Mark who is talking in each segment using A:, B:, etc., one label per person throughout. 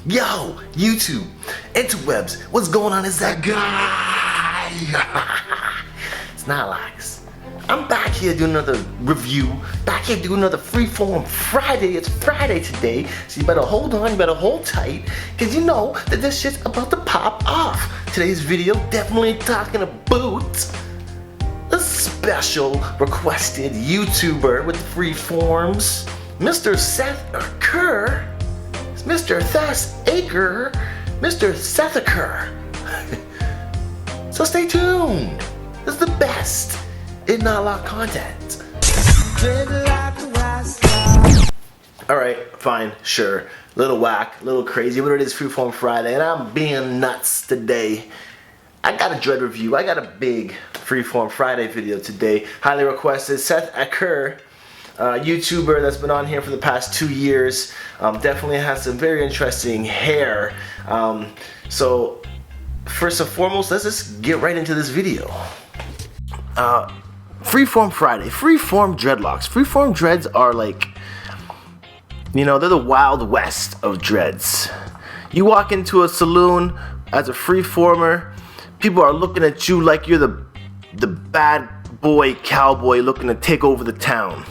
A: Yo, YouTube, interwebs, what's going on? Is that guy? It's knotlocks. I'm back here doing another review, back here doing another Freeform Friday. It's Friday today, so you better hold on, you better hold tight, because you know that this shit's about to pop off. Today's video definitely talking about a special requested YouTuber with the Freeforms, Mr. Seth Aker. It's Mr. Aker, Mr. Seth Aker. So stay tuned. This is the best in knotlock content. Alright, fine, sure. Little whack, little crazy, but it is Freeform Friday, and I'm being nuts today. I got a dread review. I got a big Freeform Friday video today. Highly requested. Seth Aker, YouTuber that's been on here for the past 2 years. Definitely has some very interesting hair. So first and foremost, let's just get right into this video. Freeform Friday. Freeform dreadlocks. Freeform dreads are like, you know, they're the Wild West of dreads. You walk into a saloon as a freeformer, people are looking at you like you're the bad boy cowboy looking to take over the town.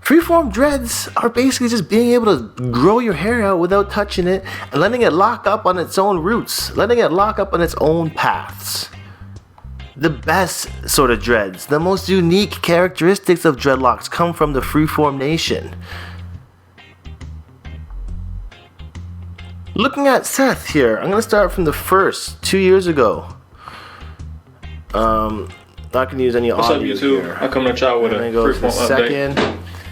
A: Freeform dreads are basically just being able to grow your hair out without touching it and letting it lock up on its own roots, letting it lock up on its own paths. The best sort of dreads, the most unique characteristics of dreadlocks come from the Freeform nation. Looking at Seth here, I'm going to start from the first, 2 years ago. Not going to use any
B: What's up,
A: audio
B: YouTube?
A: here.
B: I come to y'all with a Freeform update
A: second,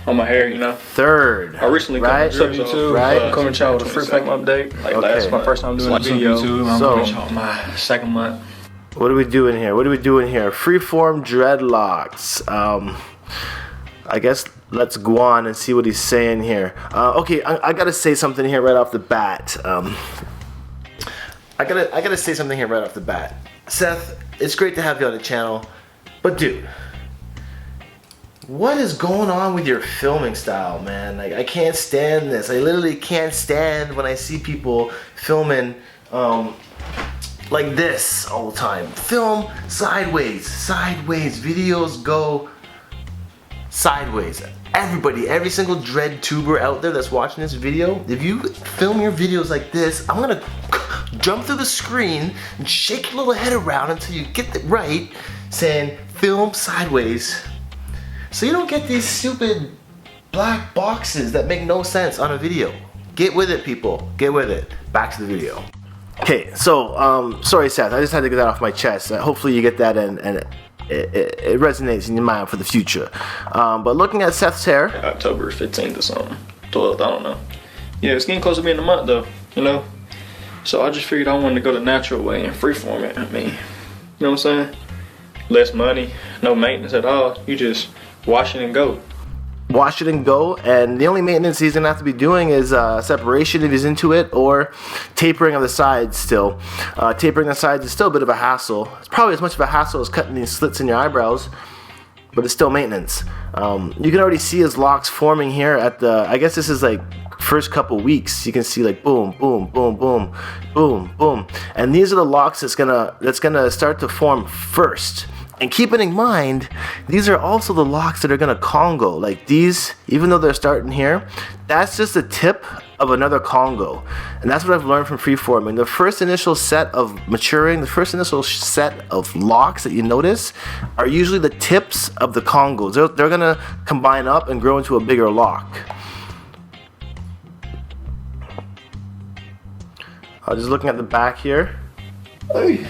B: on my hair, you know.
A: third.
B: I recently
A: right?
B: come to YouTube.
A: Right?
B: I'm coming to y'all with a Freeform update. Like that's my first time doing a video. YouTube. I'm coming to y'all my second month.
A: What are we doing here? What are we doing here? Freeform dreadlocks. I guess let's go on and see what he's saying here. Okay, I gotta say something here right off the bat. I gotta say something here right off the bat. Seth, it's great to have you on the channel, but dude, what is going on with your filming style, man? Like, I can't stand this. I literally can't stand when I see people filming like this all the time. Film sideways, videos go sideways. Everybody, every single dread tuber out there that's watching this video, if you film your videos like this, I'm gonna jump through the screen and shake your little head around until you get it right, saying film sideways, so you don't get these stupid black boxes that make no sense on a video. Get with it, people. Get with it. Back to the video. Okay, so sorry Seth, I just had to get that off my chest. Hopefully you get that and it resonates in your mind for the future. But looking at Seth's hair,
B: October 15th or something, 12th, I don't know. Yeah, it's getting close to being a month though, you know. So I just figured I wanted to go the natural way and freeform it. I mean, you know what I'm saying? Less money, no maintenance at all. You just wash it and go.
A: Wash it and go, and the only maintenance he's gonna have to be doing is separation if he's into it, or tapering of the sides still. Tapering the sides is still a bit of a hassle. It's probably as much of a hassle as cutting these slits in your eyebrows, but it's still maintenance. You can already see his locks forming here at the, I guess this is like first couple weeks. You can see like boom, boom, boom, boom, boom, boom, and these are the locks that's gonna start to form first. And keeping in mind, these are also the locks that are gonna Congo. Like these, even though they're starting here, that's just the tip of another Congo. And that's what I've learned from freeforming. The first initial set of maturing, the first initial set of locks that you notice are usually the tips of the Congos. They're gonna combine up and grow into a bigger lock. Just looking at the back here.
B: Hey.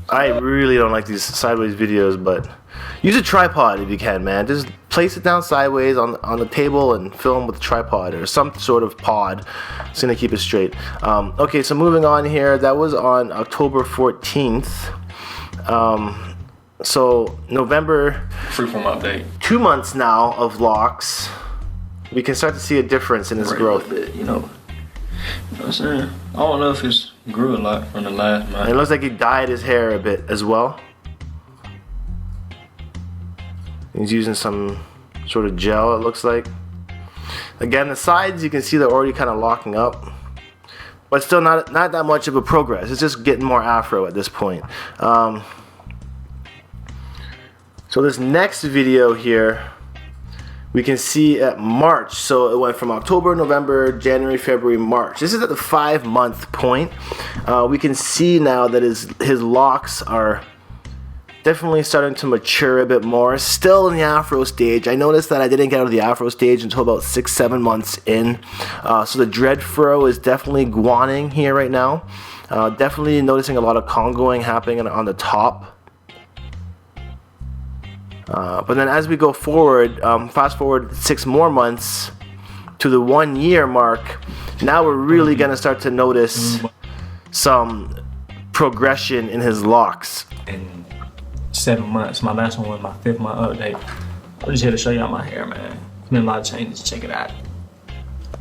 A: I really don't like these sideways videos, but use a tripod if you can, man. Just place it down sideways on the table and film with a tripod or some sort of pod. It's gonna keep it straight. Okay, so moving on here, that was on October 14th. So November,
B: Freeform update.
A: 2 months now of locks. We can start to see a difference in his growth.
B: Bit, you know. You know what I'm saying? I don't know if it's grew a lot from the last month.
A: It looks like he dyed his hair a bit as well. He's using some sort of gel, it looks like. Again, the sides, you can see they're already kind of locking up, but still not that much of a progress. It's just getting more afro at this point. So this next video here, we can see at March. So it went from October, November, January, February, March. This is at the 5-month point. We can see now that his locks are definitely starting to mature a bit more. Still in the afro stage. I noticed that I didn't get out of the afro stage until about 6-7 months in. So the dread furrow is definitely guaning here right now. Definitely noticing a lot of congoing happening on the top. But then as we go forward, fast forward 6 more months to the 1 year mark, now we're really gonna start to notice some progression in his locks.
B: In 7 months, my last one was my 5th month update. I'm just here to show y'all my hair, man. Been a lot of changes, check it out.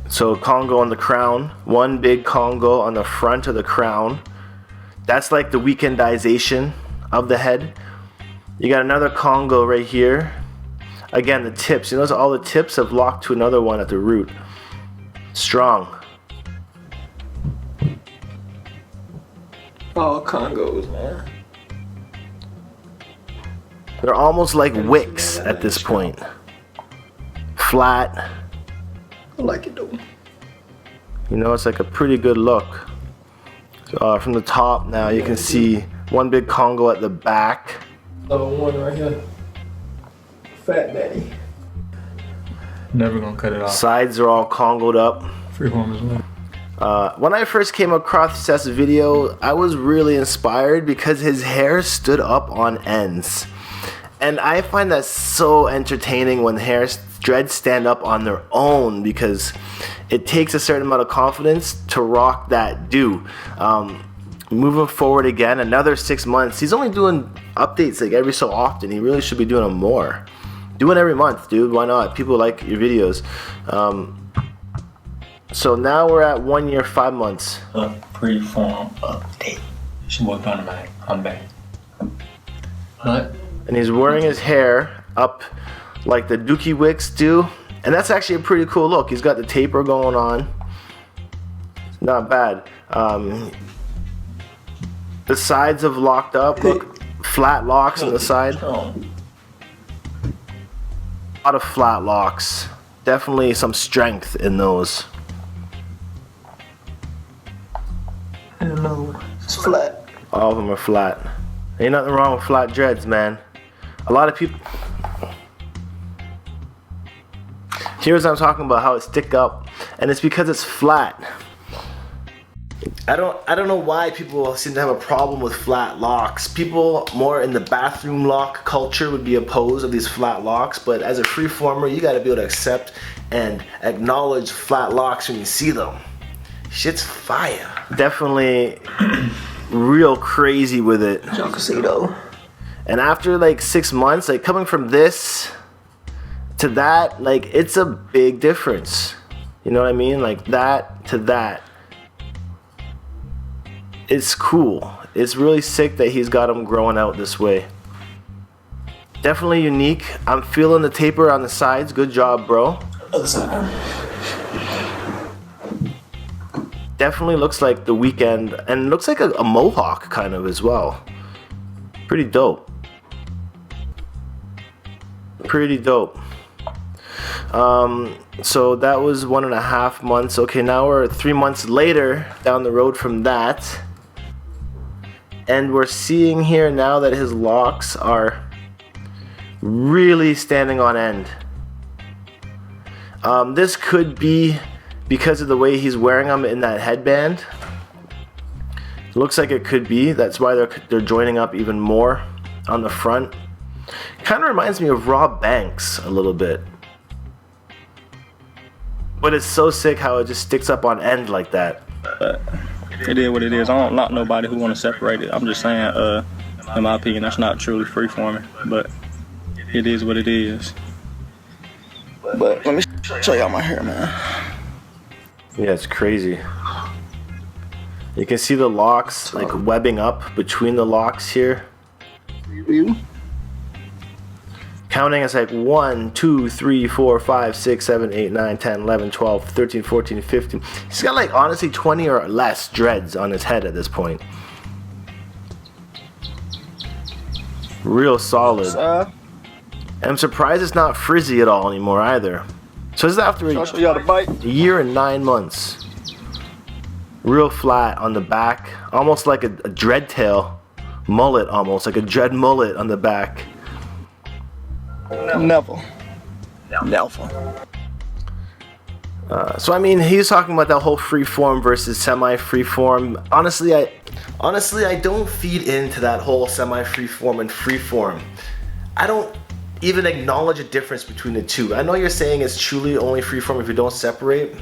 A: So Congo on the crown, one big Congo on the front of the crown. That's like the weekendization of the head. You got another Congo right here. Again, the tips. You notice all the tips have locked to another one at the root. Strong.
B: All Congos, man.
A: They're almost like wicks at this point. Flat.
B: I like it though.
A: You know, it's like a pretty good look. So, from the top now, you can see one big Congo at the back.
B: Oh, one right here. Fat daddy. Never gonna cut it off.
A: Sides are all Congoed up.
B: Freeform as well.
A: When I first came across Seth's video, I was really inspired because his hair stood up on ends. And I find that so entertaining when dreads stand up on their own, because it takes a certain amount of confidence to rock that do. Moving forward again, another 6 months. He's only doing updates like every so often. He really should be doing them more. Do it every month, dude. Why not? People like your videos. So now we're at 1 year, 5 months.
B: Freeform update. It's your boy Dynamite. I'm back. What?
A: And he's wearing his hair up like the Dookie Wicks do. And that's actually a pretty cool look. He's got the taper going on. Not bad. The sides have locked up. Look, flat locks on the side. A lot of flat locks. Definitely some strength in those.
B: I don't know. It's flat.
A: All of them are flat. Ain't nothing wrong with flat dreads, man. A lot of people. Here's what I'm talking about, how it stick up, and it's because it's flat. I don't know why people seem to have a problem with flat locks. People more in the bathroom lock culture would be opposed of these flat locks, but as a freeformer, you gotta be able to accept and acknowledge flat locks when you see them. Shit's fire. Definitely real crazy with it.
B: Y'all can see though.
A: And after like 6 months, like coming from this to that, like it's a big difference. You know what I mean? Like that to that. It's cool. It's really sick that he's got them growing out this way. Definitely unique. I'm feeling the taper on the sides. Good job, bro.
B: Other side.
A: Definitely looks like the weekend, and looks like a mohawk kind of as well. Pretty dope. Pretty dope. So that was 1.5 months. Okay, now we're 3 months later down the road from that. And we're seeing here now that his locks are really standing on end. This could be because of the way he's wearing them in that headband. Looks like it could be. That's why they're joining up even more on the front. Kind of reminds me of Rob Banks a little bit. But it's so sick how it just sticks up on end like that.
C: It is what it is. I don't knock nobody who want to separate it. I'm just saying, in my opinion, that's not truly freeforming. But it is what it is.
B: But let me show y'all my hair, man.
A: Yeah, it's crazy. You can see the locks like webbing up between the locks here. Counting, it's like 1, 2, 3, 4, 5, 6, 7, 8, 9, 10, 11, 12, 13, 14, 15. He's got like honestly 20 or less dreads on his head at this point. Real solid. And I'm surprised it's not frizzy at all anymore either. So this is after a year and 9 months. Real flat on the back, almost like a dread tail mullet, almost like a dread mullet on the back.
C: Never.
A: So I mean, he's talking about that whole freeform versus semi-freeform. Honestly, I don't feed into that whole semi-freeform and freeform. I don't even acknowledge a difference between the two. I know you're saying it's truly only freeform if you don't separate,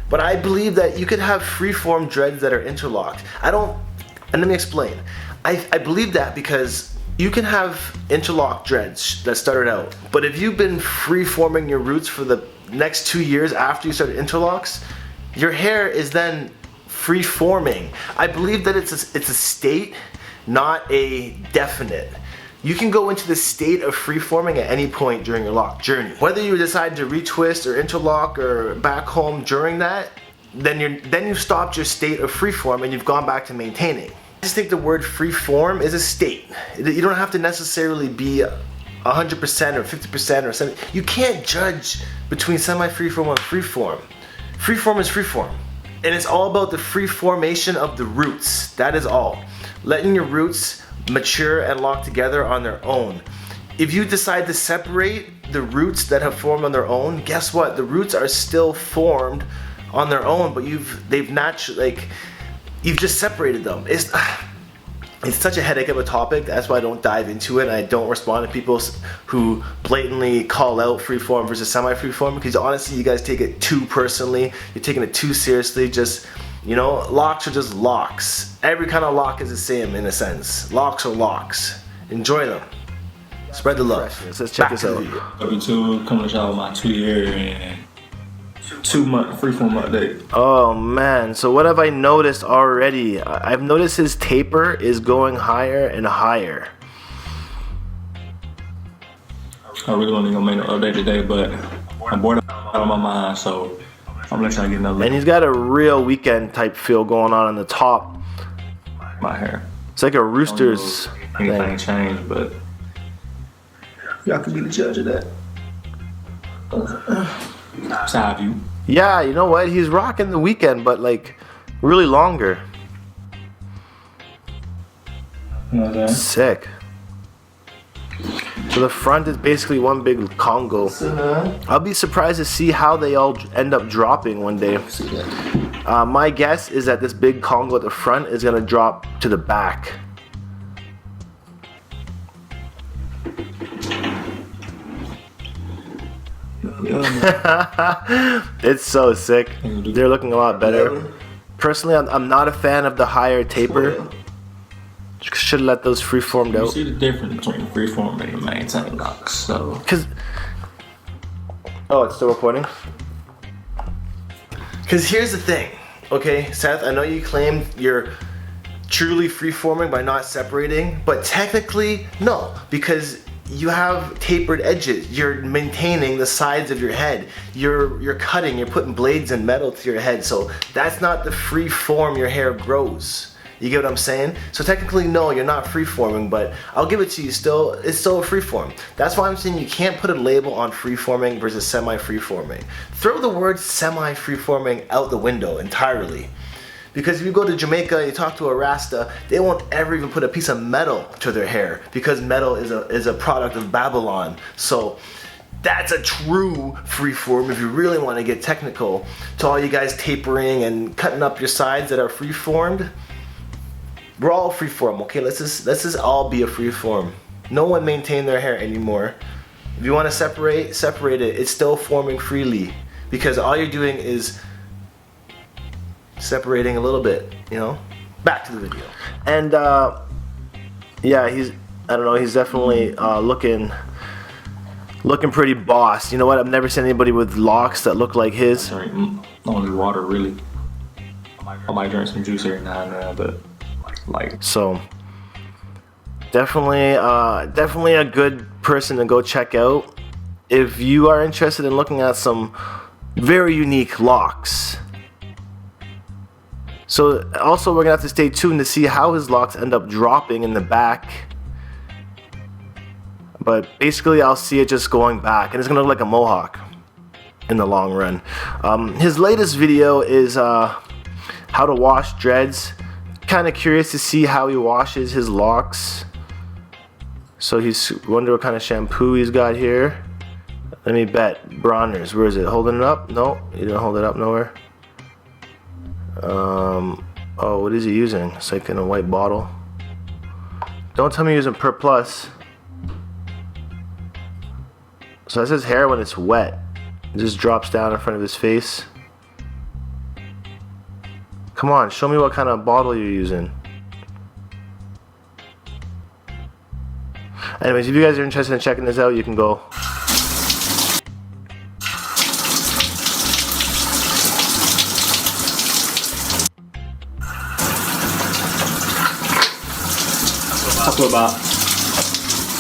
A: but I believe that you could have freeform dreads that are interlocked. And let me explain. I believe that because you can have interlock dreads that started out, but if you've been free-forming your roots for the next 2 years after you started interlocks, your hair is then free-forming. I believe that it's a state, not a definite. You can go into the state of free-forming at any point during your lock journey. Whether you decide to retwist or interlock or back home during that, then you've stopped your state of freeform and you've gone back to maintaining. I just think the word freeform is a state. You don't have to necessarily be 100% or 50% or something. You can't judge between semi-freeform and freeform. Freeform is freeform. And it's all about the free formation of the roots. That is all. Letting your roots mature and lock together on their own. If you decide to separate the roots that have formed on their own, guess what? The roots are still formed on their own, but you've just separated them. It's such a headache of a topic. That's why I don't dive into it. And I don't respond to people who blatantly call out freeform versus semi-freeform, because honestly, you guys take it too personally. You're taking it too seriously. Just, locks are just locks. Every kind of lock is the same in a sense. Locks are locks. Enjoy them. Spread the love. Let's check this out.
C: W2 coming to y'all with my 2-year and 2-month freeform update.
A: Oh man, so what have I noticed already? I've noticed his taper is going higher and higher.
C: I really wasn't gonna make no update today, but I'm bored out of my mind, so I'm gonna let y'all get another look.
A: And he's got a real weekend type feel going on the top.
C: My hair.
A: It's like a rooster's
C: anything changed, but y'all can be the judge of that. Side view.
A: Yeah, you know what? He's rocking the weekend, but like really longer. Sick. So the front is basically one big Congo. I'll be surprised to see how they all end up dropping one day. My guess is that this big Congo at the front is gonna drop to the back. It's so sick. They're looking a lot better. Personally, I'm not a fan of the higher taper. Should have let those freeformed out.
C: You see the difference between freeform and maintain locks, so.
A: Oh, it's still recording? Because here's the thing, okay, Seth, I know you claimed you're truly freeforming by not separating, but technically, no, because you have tapered edges. You're maintaining the sides of your head. You're cutting, you're putting blades and metal to your head. So that's not the free form your hair grows. You get what I'm saying? So technically, no, you're not freeforming, but I'll give it to you it's still a freeform. That's why I'm saying you can't put a label on freeforming versus semi-freeforming. Throw the word semi-freeforming out the window entirely. Because if you go to Jamaica and you talk to a Rasta, they won't ever even put a piece of metal to their hair because metal is a product of Babylon. So that's a true freeform if you really want to get technical. To all you guys tapering and cutting up your sides that are freeformed, we're all freeform, okay? Let's just all be a freeform. No one maintain their hair anymore. If you want to separate it. It's still forming freely because all you're doing is separating a little bit, back to the video. And yeah, he's definitely looking pretty boss. You know what, I've never seen anybody with locks that look like his.
C: Only water, really. I might drink some juice every now and then, but like.
A: So Definitely a good person to go check out if you are interested in looking at some very unique locks. So also we're gonna have to stay tuned to see how his locks end up dropping in the back. But basically I'll see it just going back, and it's gonna look like a mohawk in the long run. His latest video is how to wash dreads. Kind of curious to see how he washes his locks. So he's wonder what kind of shampoo he's got here. Let me bet. Bronner's. Where is it? Holding it up? No, he didn't hold it up nowhere. Oh, what is he using? It's like in a white bottle. Don't tell me you're using Per Plus. So that's his hair when it's wet. It just drops down in front of his face. Come on, show me what kind of bottle you're using. Anyways, if you guys are interested in checking this out, you can go.
C: Talk about.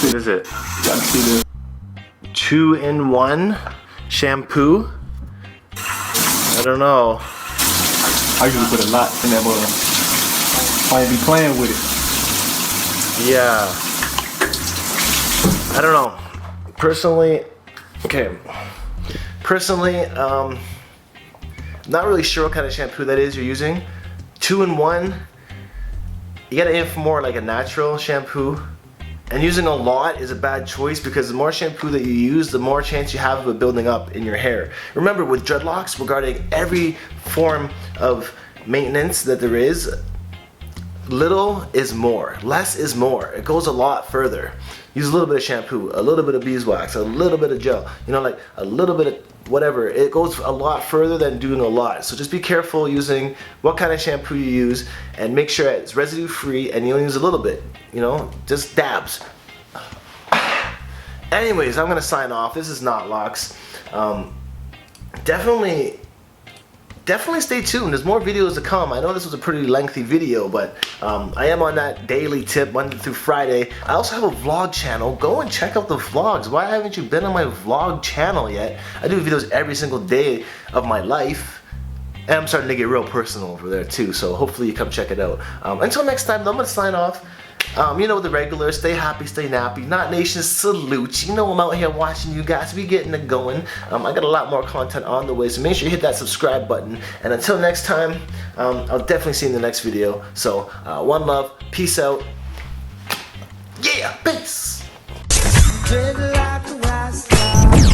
A: What is it?
C: Got to see this.
A: 2-in-1 shampoo. I don't know.
C: I usually put a lot in that bottle. I won't be playing with it.
A: Yeah. I don't know. Personally, not really sure what kind of shampoo that is you're using. 2-in-1. You gotta aim for more like a natural shampoo. And using a lot is a bad choice, because the more shampoo that you use, the more chance you have of it building up in your hair. Remember, with dreadlocks, regarding every form of maintenance that there is, little is more, less is more. It goes a lot further. Use a little bit of shampoo, a little bit of beeswax, a little bit of gel, you know, like a little bit of whatever. It goes a lot further than doing a lot. So just be careful using what kind of shampoo you use, and make sure it's residue free and you only use a little bit, you know, just dabs. Anyways, I'm gonna sign off. This is knotlocks. Definitely stay tuned. There's more videos to come. I know this was a pretty lengthy video, but I am on that daily tip Monday through Friday. I also have a vlog channel. Go and check out the vlogs. Why haven't you been on my vlog channel yet? I do videos every single day of my life. And I'm starting to get real personal over there too, so hopefully you come check it out. Until next time, though, I'm gonna sign off. You know the regular, stay happy, stay nappy. Knot Nation salute. You know I'm out here watching you guys. We getting it going. I got a lot more content on the way, so make sure you hit that subscribe button. And until next time, I'll definitely see you in the next video. So, one love, peace out. Yeah, peace. Dreadlocks.